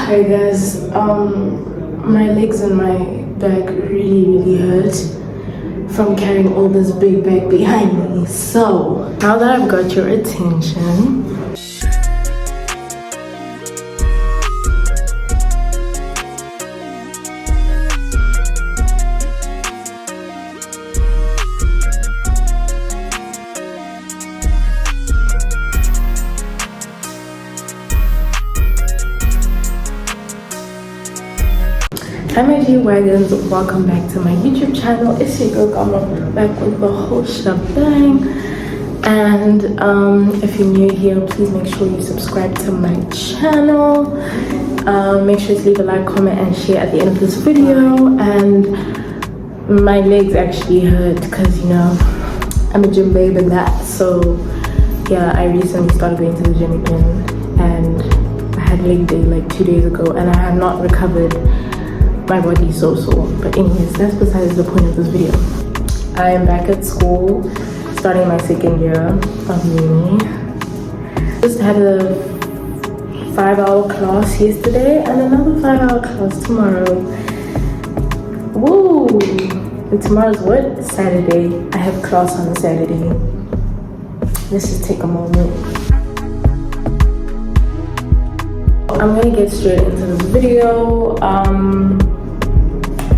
Hi guys, my legs and my back really hurt from carrying all this big bag behind me. So now that I've got your attention, hi my G-Wagons, welcome back to my YouTube channel. It's your girl Gama, back with the whole shebang. And if you're new here, please make sure you subscribe to my channel. Make sure to leave a like, comment and share at the end of this video. And my legs actually hurt because, you know, I'm a gym babe and that. So yeah, I recently started going to the gym again, and I had leg day like 2 days ago, and I have not recovered. My body is so sore. But anyways, that's besides the point of this video. I am back at school, starting my second year of uni. Just had a 5-hour class yesterday and another 5-hour class tomorrow. Woo! And tomorrow's what? Saturday. I have class on Saturday. Let's just take a moment. I'm gonna get straight into this video.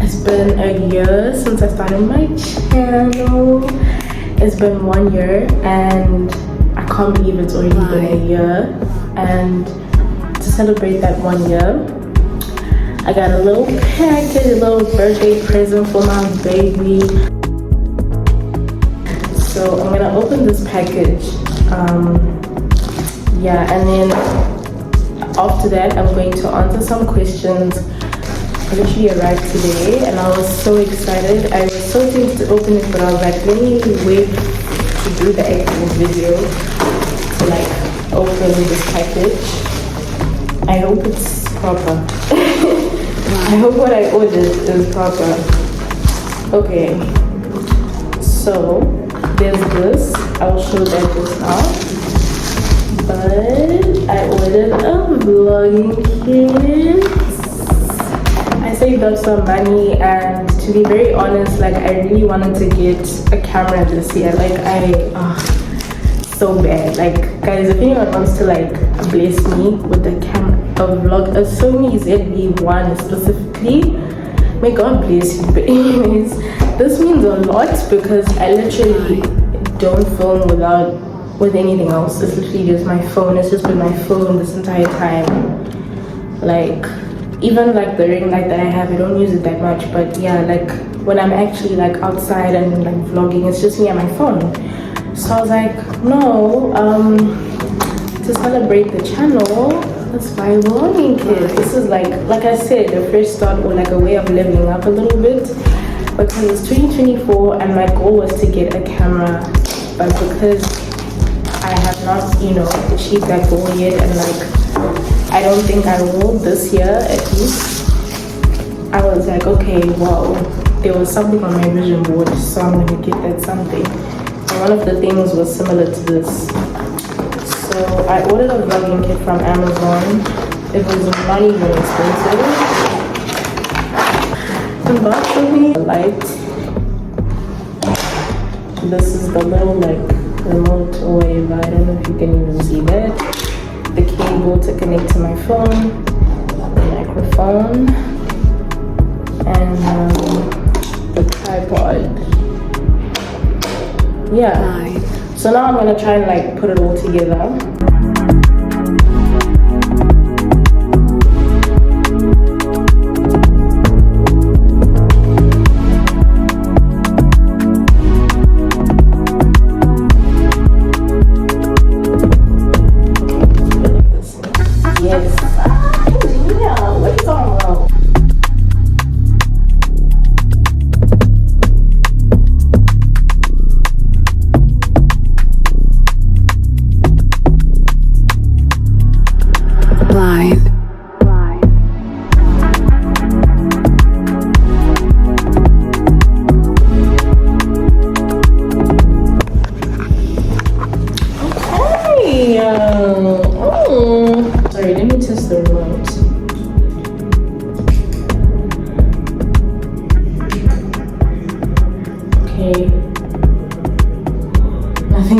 It's been a year since I started my channel. It's been 1 year and I can't believe it's already been a year. And to celebrate that 1 year, I got a little package, a little birthday present for my baby. So I'm gonna open this package. Yeah, and then after that, I'm going to answer some questions. I literally arrived today and I was so excited. I was so tempted to open it, but I was like, let me wait to do the actual video to like open this package. I hope it's proper. I hope what I ordered is proper. Okay, so there's this. I'll show that just now. But I ordered a vlogging kit. I saved up some money, and to be very honest, like I really wanted to get a camera this year. Like so bad. Like guys, if anyone wants to like bless me with a camera, a Sony ZV-1 specifically, may God bless you. But anyways, this means a lot because I literally don't film with anything else. It's literally just my phone. It's just been my phone this entire time. Like even like the ring light that I have, I don't use it that much. But yeah, like when I'm actually like outside and like vlogging, it's just me and my phone. So I was like, no, to celebrate the channel, let's buy a vlogging kit. This is like I said, a fresh start, or like a way of leveling up a little bit, because it's 2024 and my goal was to get a camera, but because I have not, you know, achieved that goal yet, and like I don't think I will this year at least. I was like, okay, well, there was something on my vision board, so I'm gonna get that something. And one of the things was similar to this. So I ordered a vlogging kit from Amazon. It was not even expensive. And bought for me a light. This is the little like remote or whatever. I don't know if you can even see that. The cable to connect to my phone, the microphone, and the tripod. Yeah. So now I'm gonna try and like put it all together.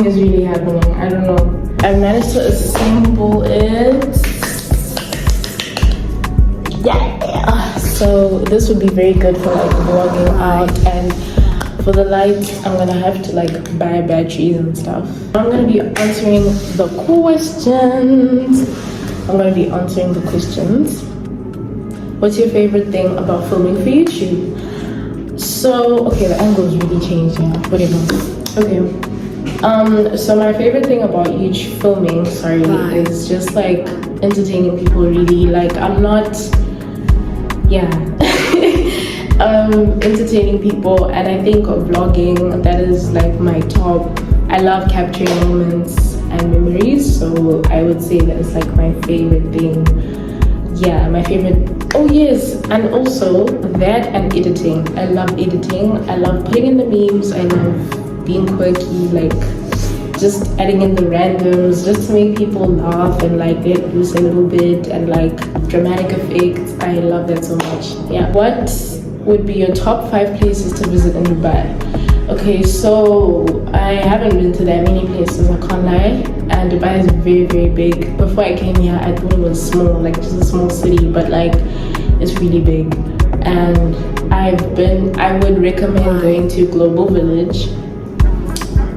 something is really happening. I don't know. I managed to assemble it. Yeah. So this would be very good for like vlogging out, and for the lights I'm gonna have to like buy batteries and stuff. I'm gonna be answering the questions. What's your favorite thing about filming for YouTube? So okay, the angle's really changed, yeah, whatever. Okay, so my favorite thing about YouTube filming, is just like entertaining people. Really, like I'm not, entertaining people, and I think of vlogging, that is like my top. I love capturing moments and memories, so I would say that it's like my favorite thing. Yeah, my favorite. Oh yes, and also that and editing. I love editing. I love putting in the memes. I love being quirky, like just adding in the randoms just to make people laugh and like get loose a little bit, and like dramatic effects. I love that so much. Yeah. What would be your top 5 places to visit in Dubai? Okay, so I haven't been to that many places, I can't lie, and Dubai is very, very big. Before I came here, I thought it was small, like just a small city, but like it's really big. And I would recommend going to Global Village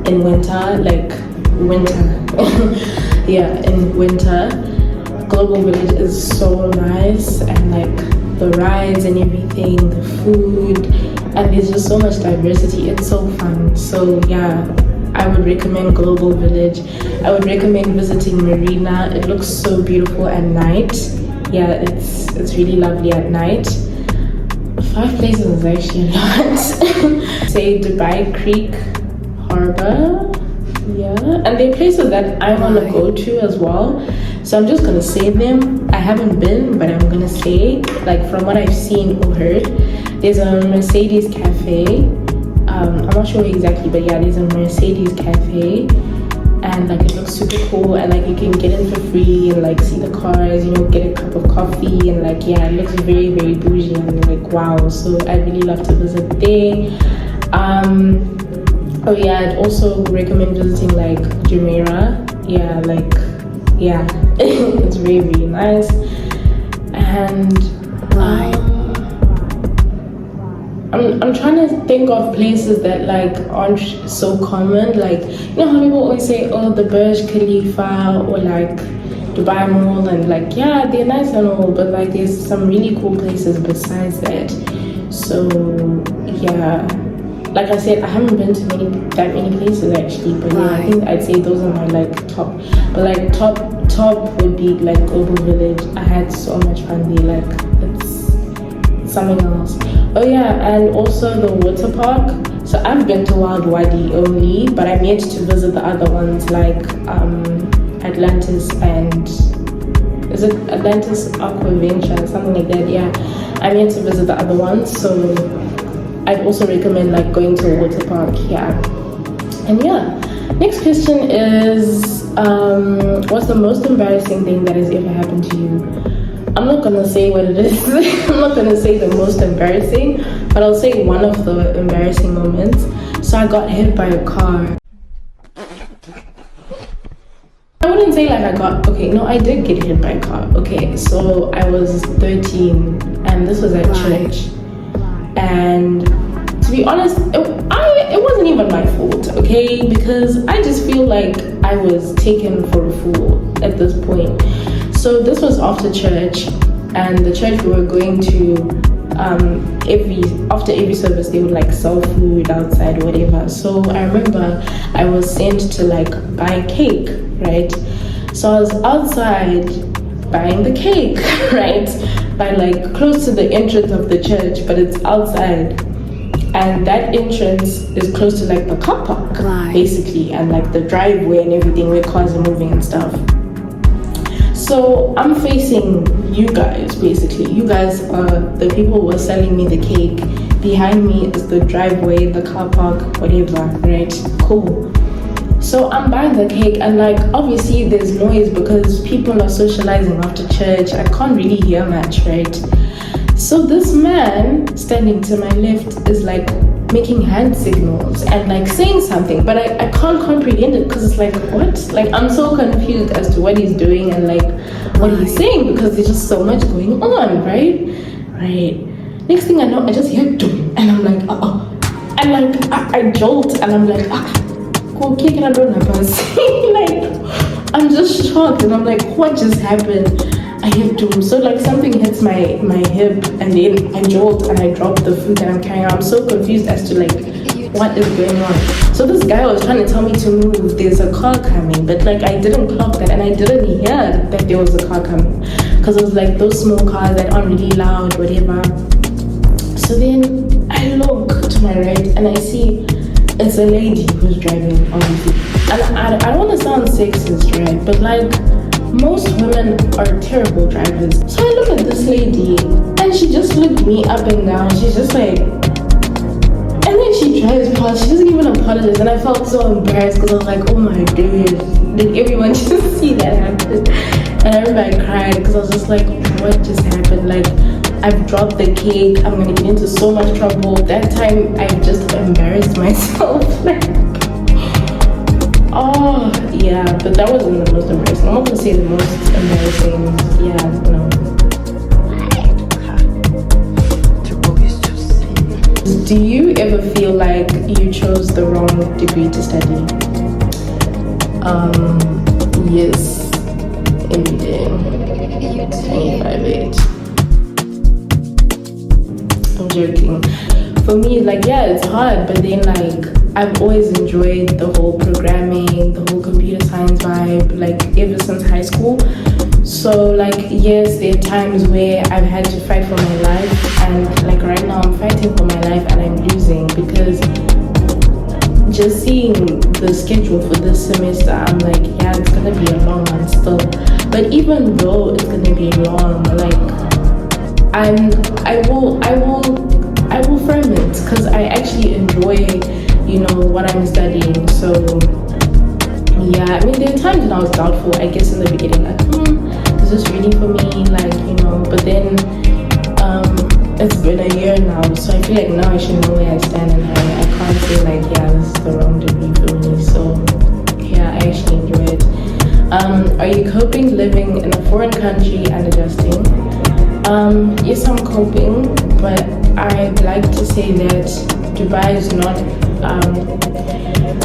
in winter, yeah, in winter. Global Village is so nice, and like the rides and everything, the food, and there's just so much diversity. It's so fun. So yeah, I would recommend Global Village. I would recommend visiting Marina. It looks so beautiful at night. Yeah, it's really lovely at night. 5 places is actually a lot. Say Dubai Creek Harbor. Yeah, and there are places that I want to go to as well, so I'm just gonna say them. I haven't been, but I'm gonna say, like, from what I've seen or heard, there's a Mercedes cafe. I'm not sure exactly, but yeah, there's a Mercedes cafe, and like it looks super cool, and like you can get in for free and like see the cars, you know, get a cup of coffee, and like yeah, it looks very, very bougie and like wow. So I'd really love to visit there. Oh yeah, I'd also recommend visiting like Jumeirah. Yeah, like yeah, it's very, very nice. And I'm trying to think of places that like aren't so common. Like, you know how people always say, oh, the Burj Khalifa or like Dubai Mall, and like yeah, they're nice and all, but like there's some really cool places besides that. So yeah, like I said, I haven't been to that many places actually, but yeah, I think I'd say those are my like top. But like top would be like Global Village. I had so much fun there. Like it's something else. Oh yeah, and also the water park. So I've been to Wild Wadi only, but I'm yet to visit the other ones like Atlantis and is it Atlantis Aquaventure, something like that. Yeah, I'm yet to visit the other ones, so I'd also recommend like going to a water park. Yeah. And yeah, next question is what's the most embarrassing thing that has ever happened to you? I'm not gonna say what it is. I'm not gonna say the most embarrassing, but I'll say one of the embarrassing moments. So I got hit by a car. I wouldn't say like I did get hit by a car. Okay, so I was 13 and this was at church. And to be honest, it wasn't even my fault, okay? Because I just feel like I was taken for a fool at this point. So this was after church, and the church we were going to, after every service they would like sell food outside or whatever. So I remember I was sent to like buy cake, right? So I was outside buying the cake, right? By like close to the entrance of the church, but it's outside. And that entrance is close to like the car park, basically, and like the driveway and everything where cars are moving and stuff. So I'm facing you guys, basically. You guys are the people who are selling me the cake. Behind me is the driveway, the car park, whatever, right? Cool. So I'm buying the cake, and like obviously there's noise because people are socializing after church. I can't really hear much, right? So this man standing to my left is like making hand signals and like saying something, but I can't comprehend it because it's like, what? Like, I'm so confused as to what he's doing and like what he's saying because there's just so much going on, right? Next thing I know, I just hear doom and I'm like, and like I jolt and I'm like, okay, can I do like I'm just shocked and I'm like, what just happened? I hit doom. So like something hits my hip and then I jolt and I drop the food that I'm carrying. I'm so confused as to like what is going on. So this guy was trying to tell me to move. There's a car coming, but like I didn't clock that and I didn't hear that there was a car coming because it was like those small cars that aren't really loud, whatever. So then I look to my right and I see it's a lady who's driving, obviously. And I don't want to sound sexist, right? But like most women are terrible drivers. So I look at this lady and she just looked me up and down. She's just like, and then she drives past. She doesn't even apologize. And I felt so embarrassed because I was like, oh my god, did everyone just see that happen? And I remember I cried because I was just like, what just happened? Like, I've dropped the cake. I'm gonna get into so much trouble. That time I just embarrassed myself. Like, oh yeah, but that wasn't the most embarrassing. I'm not gonna say the most embarrassing. Yeah, no. Do you ever feel like you chose the wrong degree to study? Yes, every day. 25/8. I'm joking. For me, like, yeah, it's hard, but then like I've always enjoyed the whole programming, the whole computer science vibe, like ever since high school. So like, yes, there are times where I've had to fight for my life, and like right now I'm fighting for my life and I'm losing because just seeing the schedule for this semester, I'm like, yeah, it's gonna be a long one still. But even though it's gonna be long, like I will firm it because I actually enjoy, you know, what I'm studying. So yeah, I mean, there are times when I was doubtful, I guess in the beginning, like, is this really for me? Like, you know, but then it's been a year now, so I feel like now I should know where I stand, and I can't say like, yeah, this is the wrong degree for me. So yeah, I actually enjoy it. Are you coping living in a foreign country and adjusting? Yes, I'm coping, but I'd like to say that Dubai is not,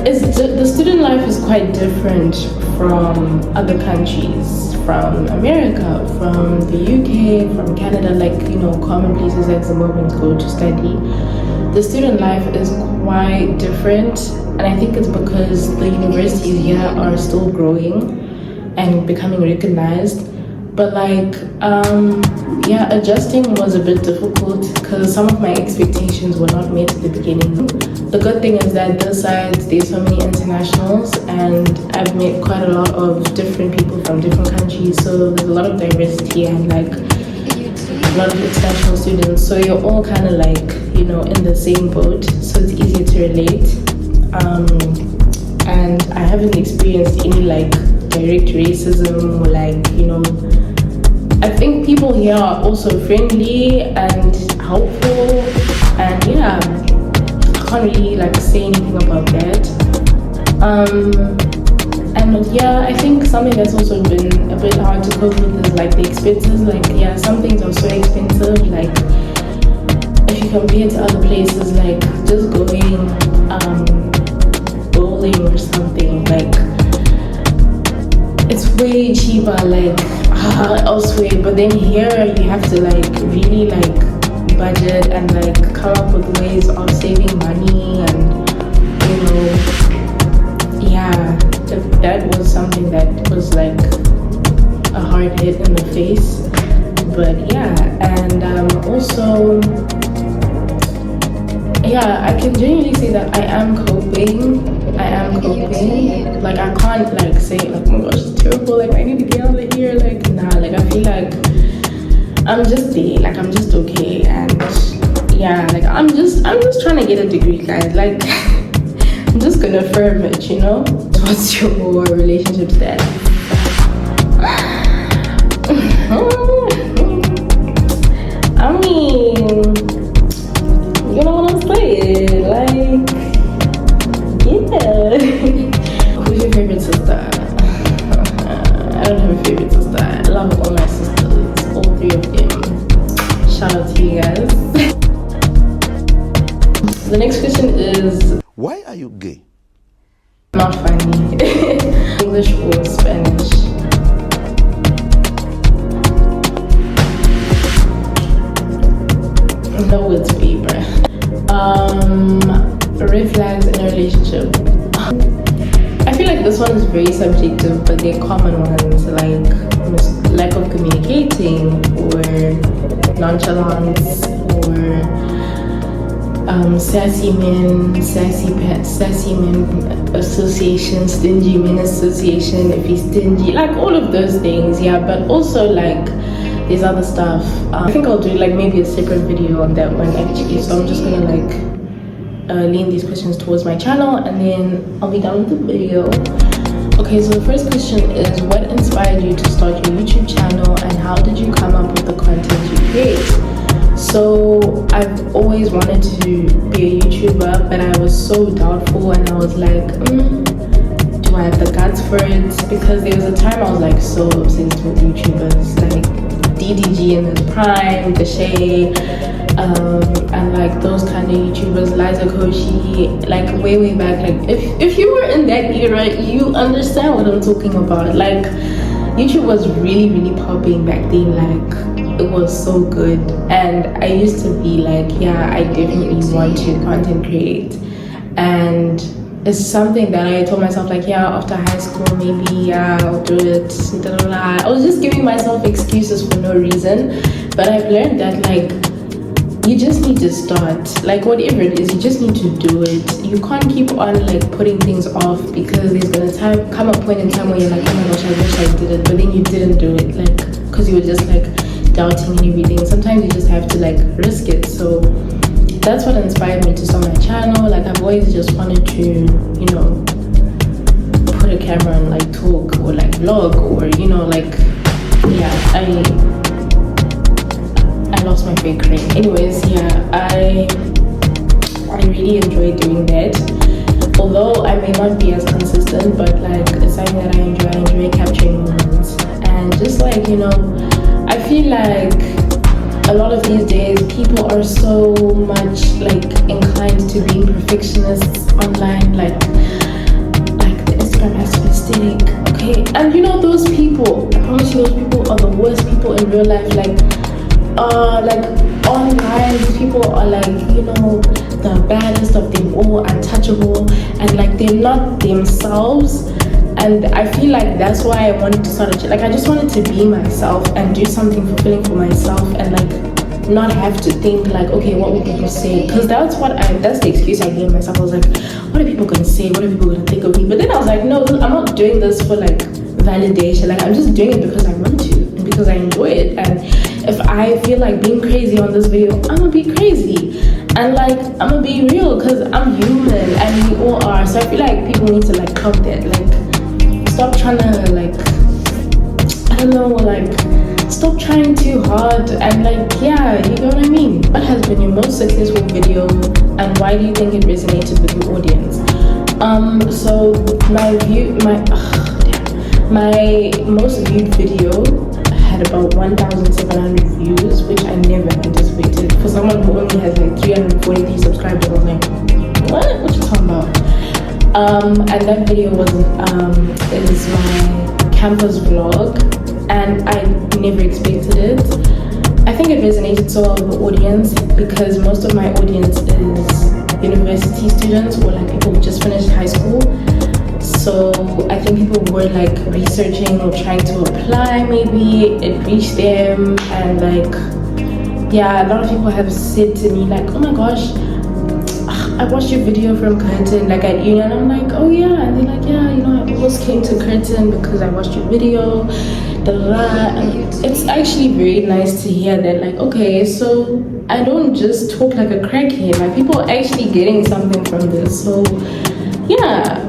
the student life is quite different from other countries, from America, from the UK, from Canada, like, you know, common places like Zimbabweans go to study. The student life is quite different, and I think it's because the universities here are still growing and becoming recognized. But like, yeah, adjusting was a bit difficult because some of my expectations were not met at the beginning. The good thing is that this side, there's so many internationals, and I've met quite a lot of different people from different countries. So there's a lot of diversity and like a lot of international students. So you're all kind of like, you know, in the same boat. So it's easier to relate. And I haven't experienced any like direct racism or like, you know, I think people here are also friendly and helpful, and yeah, I can't really like say anything about that. And yeah, I think something that's also been a bit hard to cope with is like the expenses. Like, yeah, some things are so expensive. Like, if you compare to other places, like just going bowling or something, like it's way cheaper like elsewhere. But then here you have to like really like budget and like come up with ways of saving money, and you know, yeah, that was something that was like a hard hit in the face. But yeah, and also, yeah, I can genuinely say that I am coping. Like, I can't like say like, oh my gosh, it's terrible, like I need to get out of here. Like, nah, like I feel like I'm just there, like I'm just okay. And yeah, like I'm just trying to get a degree, guys. Like I'm just gonna affirm it, you know. What's your relationship status? I mean, you know what I'm saying, like shout out to you guys. The next question is, why are you gay? not funny. English or Spanish? No, it's paper. Red flags in a relationship. I feel like this one is very subjective, but they're common ones, like lack of communicating, or nonchalance, or sassy men association, stingy men association, if he's stingy, like all of those things, yeah. But also like there's other stuff. I think I'll do like maybe a separate video on that one actually, so I'm just gonna like lean these questions towards my channel, and then I'll be done with the video. Okay, so the first question is, what inspired you to start your YouTube channel, and how did you come up with the content you create? So I've always wanted to be a YouTuber, but I was so doubtful, and I was like, do I have the guts for it? Because there was a time I was like so obsessed with YouTubers, like DDG in his prime, Deshay, and like those kind of YouTubers, Liza Koshy, like way back. Like if you were in that era, you understand what I'm talking about. Like YouTube was really popping back then. Like it was so good, and I used to be like, yeah, I definitely want to content create. And it's something that I told myself, like, yeah, after high school, maybe, yeah, I'll do it. I was just giving myself excuses for no reason. But I've learned that, like, you just need to start. Like, whatever it is, you just need to do it. You can't keep on, like, putting things off, because there's gonna come a point in time where you're like, oh my gosh, I wish I did it. But then you didn't do it, like, because you were just, like, doubting and everything. Sometimes you just have to, like, risk it. So that's what inspired me to start my channel. Like, I've always just wanted to, you know, put a camera and like talk or like vlog, or, you know, like, yeah, I lost my fake ring. Anyways, yeah, I really enjoy doing that. Although I may not be as consistent, but like it's something that I enjoy capturing moments. And just like, you know, I feel like a lot of these days people are so much like inclined to being perfectionists online, like the Instagram has to be aesthetic, okay? And you know, those people, I promise you, those people are the worst people in real life. Like online, these people are like, you know, the baddest of them all, untouchable, and like they're not themselves. And I feel like that's why I wanted to start like, I just wanted to be myself and do something fulfilling for myself, and like not have to think like, okay, what will people say? Because that's the excuse I gave myself. I was like, what are people gonna say? What are people gonna think of me? But then I was like, no, I'm not doing this for like validation. Like, I'm just doing it because I want to and because I enjoy it. And if I feel like being crazy on this video, I'm gonna be crazy. And like, I'm gonna be real, because I'm human and we all are. So I feel like people need to like clock that. Like, stop trying to like, I don't know, like stop trying too hard. And like, yeah, you know what I mean. What has been your most successful video, and why do you think it resonated with your audience? So my most viewed video had about 1,700 views, which I never anticipated. For someone who only has like 343 subscribers, I was like, what you talking about? And that video is my campus vlog, and I never expected it. I think it resonated so well with the audience, because most of my audience is university students, or like people who just finished high school. So I think people were like researching or trying to apply, maybe it reached them. And like, yeah, a lot of people have said to me like, oh my gosh, I watched your video from Curtin, like at uni. And I'm like, oh yeah. And they're like, yeah, you know, I almost came to Curtin because I watched your video, and it's actually very nice to hear that, like, okay, so I don't just talk like a crackhead, like people are actually getting something from this. So yeah,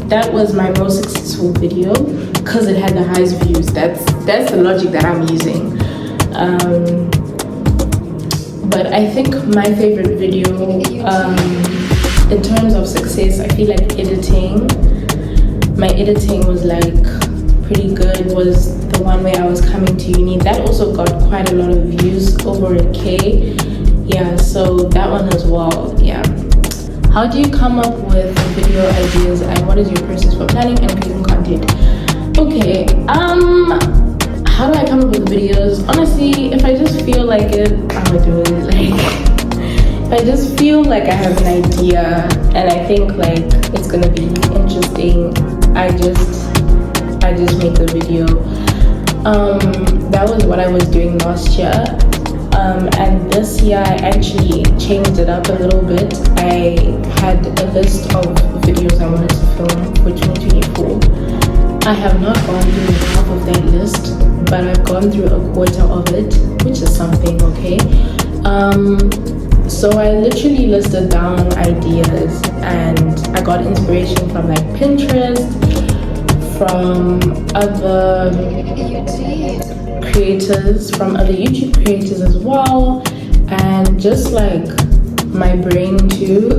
that was my most successful video, because it had the highest views. That's the logic that I'm using. But I think my favorite video, in terms of success, I feel like my editing was like pretty good, was the one where I was coming to uni. That also got quite a lot of views, over over a K. Yeah, so that one as well. Yeah. How do you come up with video ideas, and what is your process for planning and creating content? Okay, how do I come up with videos? Honestly, if I just feel like it, I will do it. Like, if I just feel like I have an idea and I think like it's gonna be interesting, I just make the video. That was what I was doing last year. And this year I actually changed it up a little bit. I had a list of videos I wanted to film for 2024. I have not gone through half of that list, but I've gone through a quarter of it, which is something, okay? So I literally listed down ideas, and I got inspiration from like Pinterest, from other creators, from other YouTube creators as well, and just like my brain too.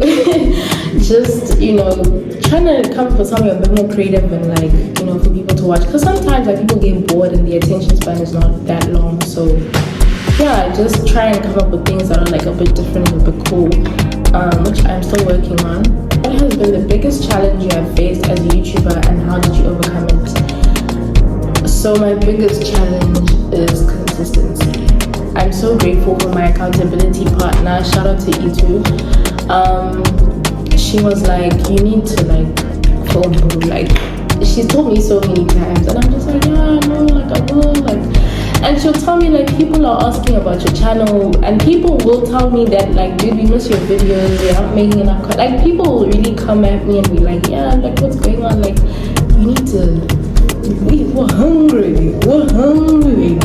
Just, you know, trying to come up with something a bit more creative and like, you know, for people to watch, because sometimes like people get bored and the attention span is not that long. So yeah, just try and come up with things that are like a bit different and a bit cool, which I'm still working on. What has been the biggest challenge you have faced as a YouTuber, and how did you overcome it? So my biggest challenge is consistency. I'm so grateful for my accountability partner. Shout out to Itu. She was like, you need to like film, like she's told me so many times, and I'm just like, yeah, no, like I will, like. And she'll tell me like, people are asking about your channel, and people will tell me that like, dude, we miss your videos, you're not making enough like people will really come at me and be like, yeah, like what's going on, like you need to, we're hungry,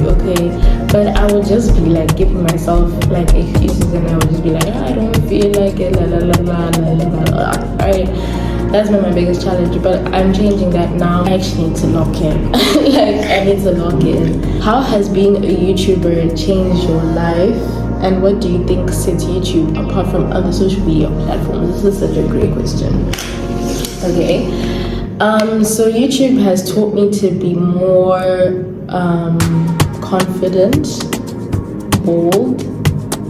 okay? But I would just be like giving myself like excuses, and I would just be like, I don't feel like it, la la la la la la. Alright, that's been my biggest challenge, but I'm changing that now. I actually need to lock in. Like, I need to lock in. How has being a YouTuber changed your life, and what do you think sets YouTube apart from other social media platforms? This is such a great question. Okay, so YouTube has taught me to be more confident, bold,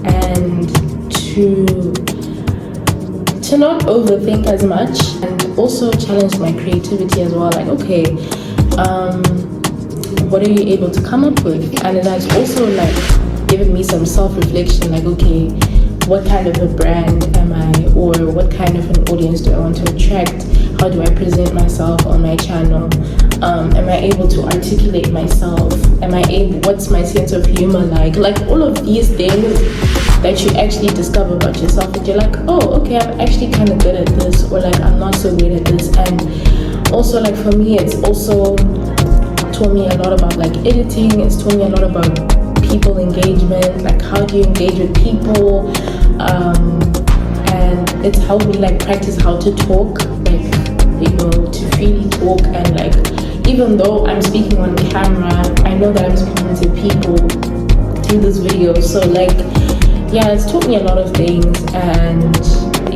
and to not overthink as much, and also challenge my creativity as well. Like, okay, what are you able to come up with? And it has also like given me some self-reflection, like, okay, what kind of a brand am I, or what kind of an audience do I want to attract? How do I present myself on my channel? Am I able to articulate myself? What's my sense of humor like? Like all of these things that you actually discover about yourself, that you're like, oh, okay, I'm actually kind of good at this, or like I'm not so great at this. And also like for me, it's also taught me a lot about like editing. It's taught me a lot about people engagement, like how do you engage with people, and it's helped me like practice how to talk, like, you know, to freely talk. And like, even though I'm speaking on camera, I know that I'm speaking to people through this video. So like, yeah, it's taught me a lot of things, and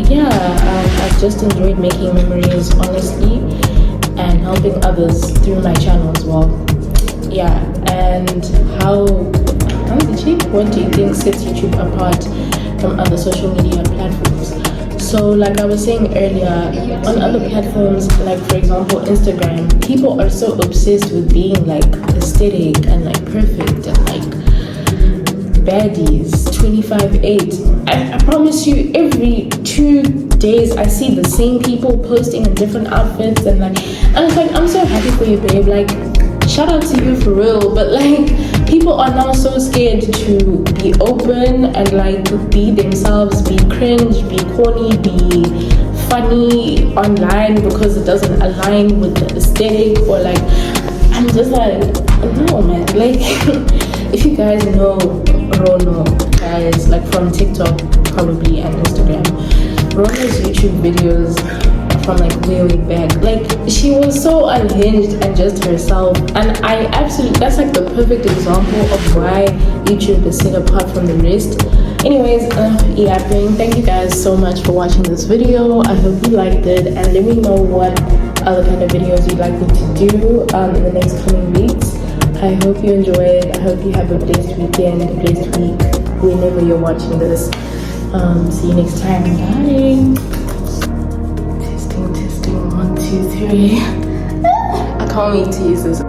yeah, I've just enjoyed making memories, honestly, and helping others through my channel as well. Yeah, and what do you think sets YouTube apart from other social media platforms? So like I was saying earlier, on other platforms, like for example Instagram, people are so obsessed with being like aesthetic and like perfect and like baddies 25/8. I promise you, every 2 days I see the same people posting in different outfits, and like, and it's like, I'm so happy for you, babe, like shout out to you for real. But like, people are now so scared to be open and like be themselves, be cringe, be corny, be funny online because it doesn't align with the aesthetic, or like, I'm just like, no man, like if you guys know Rono, guys, like from TikTok probably and Instagram, Rono's YouTube videos from like way back, like she was so unhinged and just herself, and I absolutely, that's like the perfect example of why YouTube is set apart from the rest. Anyways, yapping. Thank you guys so much for watching this video. I hope you liked it, and let me know what other kind of videos you'd like me to do in the next coming weeks. I hope you enjoyed. I hope you have a blessed weekend, a blessed week, whenever you're watching this. See you next time. Bye. Testing, 1, 2, 3. I can't wait to use this.